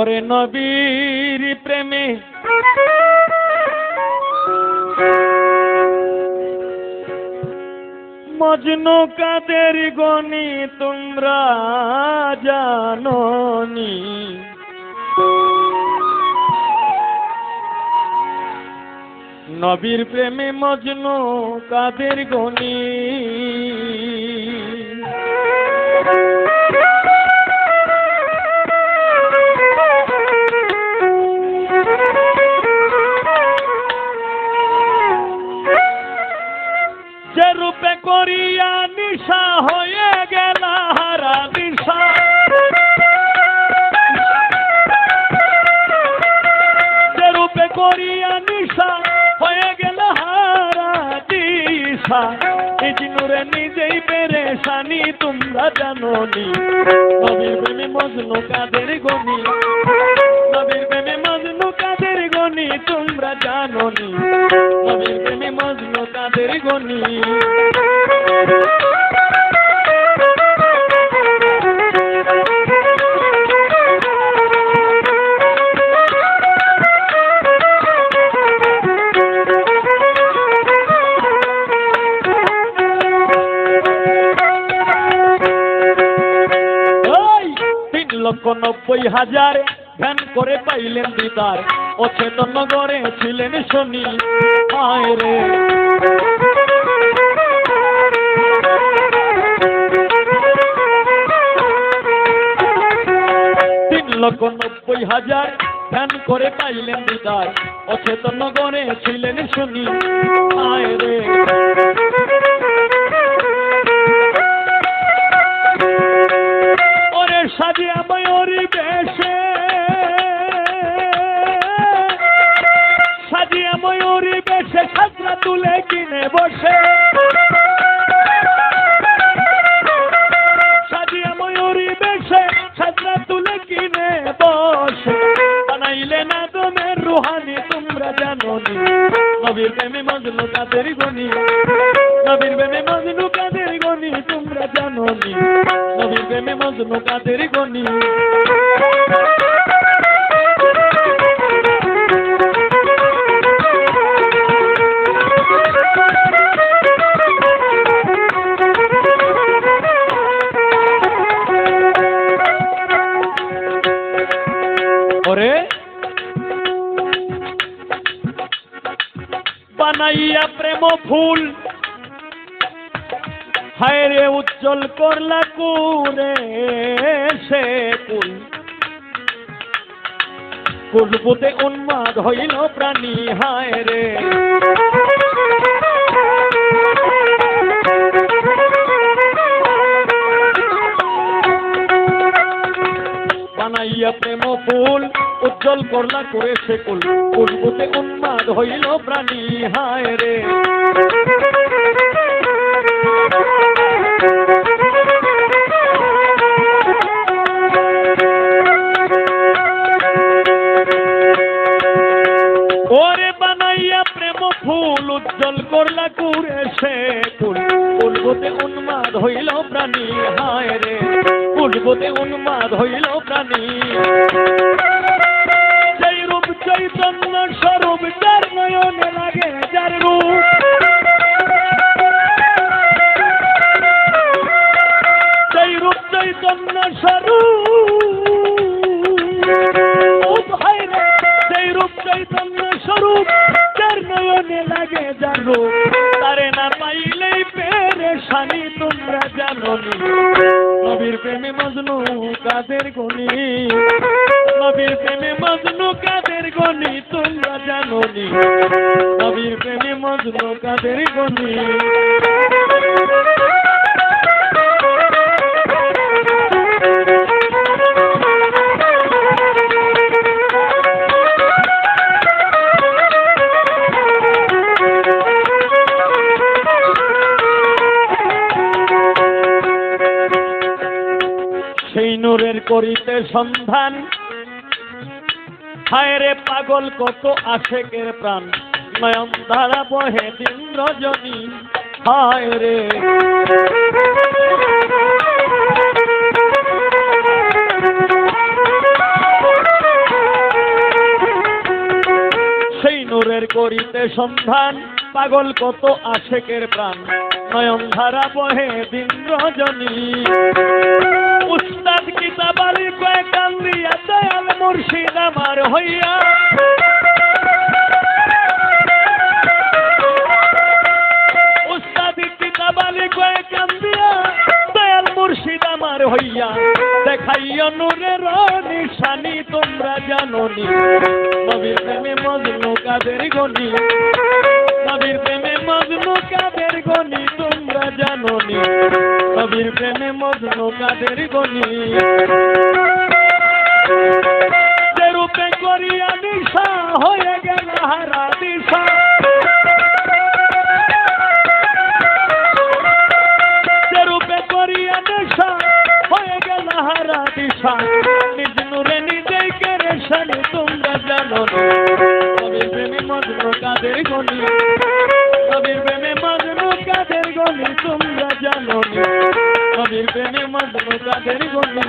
ওরে নবীর প্রেমে মজনু কাদের গনি তোমরা জানোনি। নবীর প্রেমে মজনু কাদের গনি। যে রূপে করিয়া নিশা হয়ে গেল হারা নিশা, যে রূপে করিয়া নিশা হয়ে গেল হারা দিশা। এই নূরে নিজেই পেরেশানি তোমরা জানোনি। নবীর প্রেমে মজনু কাদের গনি, নবীর প্রেমে মজনু কাদের গনি তোমরা জানোনি। নবীর প্রেমে মজনু কাদের গনি। লক্ষ 90,000 ধ্যান করে পাইলেন দিদার, অচেতন নগরে ছিলেন শনি। হায় রে 3,90,000 ধ্যান করে পাইলেন দিদার, অচেতন নগরে ছিলেন শনি। হায় রে সাজিয়া ময়ূরী বেশে, সাজিয়া ময়ূরী বেশে সাজরা তুলে কিনে বসে, সাজিয়া ময়ূরী বেশে সাজরা তুলে কিনে বসে। বানাইলে না দমের রুহানি তোমরা জানোনি। নবীর প্রেমে মজনু কাদের গনি, নবীর প্রেমে মজনু কাদের গনি তোমরা জানোনি। নবীর প্রেমে মজনু কাদের গনি। ওরে বানাইয়া প্রেম ফুল, হায় রে উজ্জ্বল করলা কুরে সে কুল। কুলবুতে উন্মাদ হইল প্রাণী, হায় রে বানাইয়া প্রেম ফুল, উজ্জ্বল করলা করে সে কুল। কুলবুতে উন্মাদ হইল প্রাণী, হায় রে ওরে বানাইয়া প্রেম ফুল, উজ্জ্বল করলা কুরে সে কুল। কুলবুতে উন্মাদ হইল প্রাণী, হায় রে কুলবুতে উন্মাদ হইল প্রাণী। সেই রূপ চৈতন্য স্বরূপ যার নয়নে লাগে যার রূপ, সেই রূপ চৈতন্য স্বরূপ, হায় রে সেই রূপ চৈতন্য স্বরূপ যার নয়নে লাগে যার রূপ। তারে না পাইলেই পেরেশানি তোমরা জানোনি। নবীর প্রেমে মজনু কাদের গনি, নবীর প্রেমে মজনু কাদের গনি তোমরা জানোনি। নবীর প্রেমে মজনু কাদের গনি। সেই নূরের করিতে সন্ধান, হায় রে পাগল কত আশেকের প্রাণ। নয়ন ধারা বহে দিন রজনী, হায় রে করিতে সন্ধান পাগল কত আশেকের প্রাণ নয়ন ধারা বহে দিন রজনী উস্তাদ কিতাবালি কয় কান্দিয়া দয়াল মুর্শিদ আমার হইয়া উস্তাদ কিতাবালি কয় কান্দিয়া দয়াল মুর্শিদ আমার হইয়া দেখাইয়া নূরের নিশানি তোমরা জানোনি নবীর প্রেমে মজনু কাদের গনি নবীর প্রেমে মজনু কাদের গনি তোমরা জানোনি নবীর প্রেমে মজনু কাদের গনি যে রূপে করিয়া নিশা হয়ে গেল হারা দিশা যে রূপে করিয়া নেশা হয়ে গেল হারা দিশা নিজ নূরে নিজেই কেরেশানি তোমরা জানোনি নবীর প্রেমে মজনু কাদের গনি নবীর প্রেমে মজনু কাদের গনি তোমরা জানোনি নবীর প্রেমে মজনু কাদের গনি